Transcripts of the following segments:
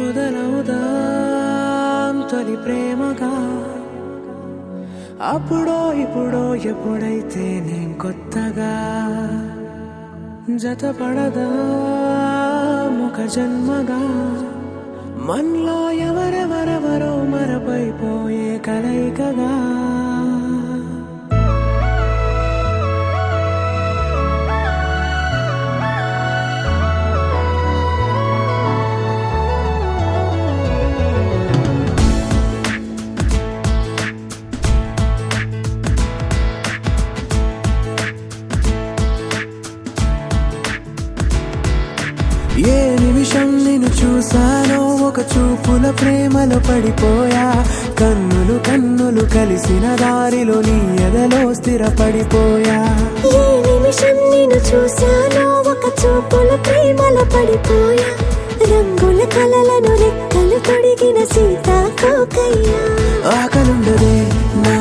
మొదలవుదాం తొలి ప్రేమగా అప్పుడో ఇప్పుడో ఎప్పుడైతే నేను కొత్తగా జతపడదా ఒక జన్మగా మనలో ఎవరెవరెవరో మరపైపోయే కలయికగా ఏ నిమిషం నిన్ను చూసానో ఒక చూపుల ప్రేమలో పడిపోయా కన్నులు కన్నులు కలిసిన దారిలో నీ ఎదలో స్థిరపడిపోయా ఏ నిమిషం నిన్ను చూసానో ఒక చూపుల ప్రేమలో పడిపోయా రంగుల కలలను రెక్కలు తొడిగిన సీతాకోకయ్యా ఆకలుండదే నా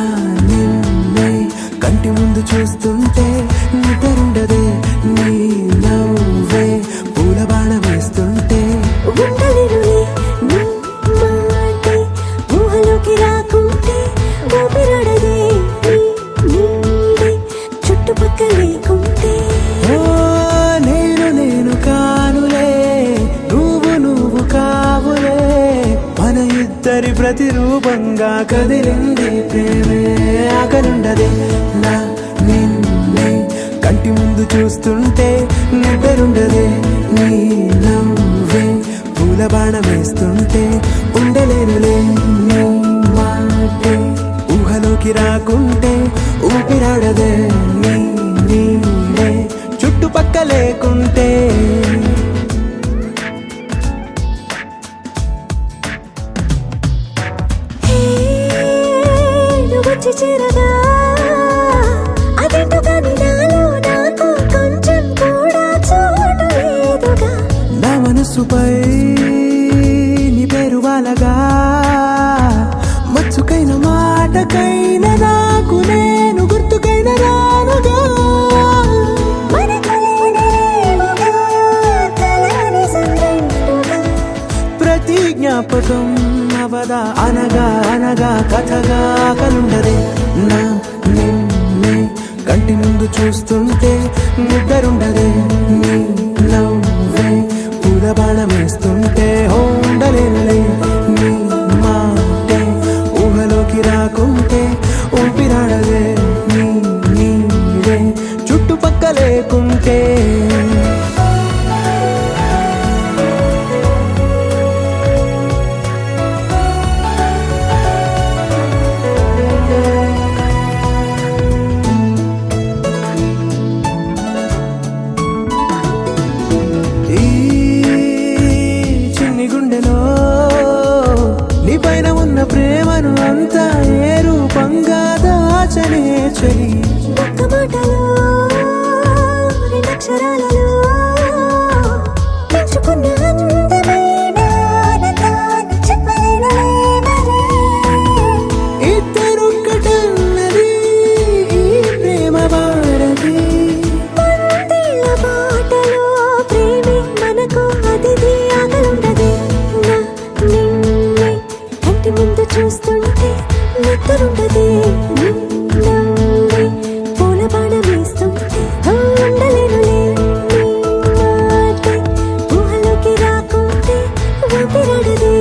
నిన్నే కంటి ముందు చూస్తుంటే నిద్రుండదే నీ నవ్వే పూల బాణ వేస్తుంటే ఉండలేనులే నీ మాటే ఊహలోకి రాకుంటే ఊపిరాడదే నీ నీడే చుట్టుపక్కల లేకుంటే ఓ నేను కానులే నువ్వు కావులే మన ఇద్దరి ప్రతిరూపంగా కదిలింది ప్రేమే ఆకలుండదే నా నిన్నే కంటి ముందు చూస్తుంటే నిద్రుండదే నీ నవ్వే పూల బాణ వేస్తుంటే ఉండలేనులే నీ మాటే ఊహలోకి రాకుంటే ఊపిరాడదే నీ నీడే చుట్టుపక్క లేకుంటే వచ్చి చేరగా అదేంటో కానీ నాలో నాకు కొంచెం కూడా చోటు లేదుగా నా మనసుపై నీ పేరు వాలగా మచ్చుకైన మాటకైన నాకు నేను గుర్తుకైన రానుగా మనకులేనిలేవుగా కలని సంరెండుగా ప్రతి జ్ఞాపకం అవదా అనగా అనగా కథగా కలుండదే నా నిన్నే కంటి ముందు చూస్తుంటే నిద్రుండదే నీ నవ్వే పూల బాణం వేస్తుంటే ఉండలేనులే నీ మాటే ఊహలోకి రాకుంటే ఊపిరాడదే నీ నీడే చుట్టుపక్క లేకుంటే నీ పైన ఉన్న ప్రేమను అంతా ఏ రూపంగా దాచనే చెలి ఒక్క మాటలో రెండక్షరాలలో పెంచుకున్న అందమైన ఆనందాన్ని చెప్పలేనులే మరి ఇద్దరొక్కటన్నది ఈ ప్రేమ భారతి పందిళ్ళ బాటలో ప్రేమే మనకు అతిథి ఆకలుండదే నా నిన్నే కంటి ముందు చూస్తుంటే నిద్రుండదే నీ నవ్వే పూల బాణ వేస్తుంటే ఉండలేనులే నీ మాటే ఊహలోకి రాకుంటే ఊపిరాడదే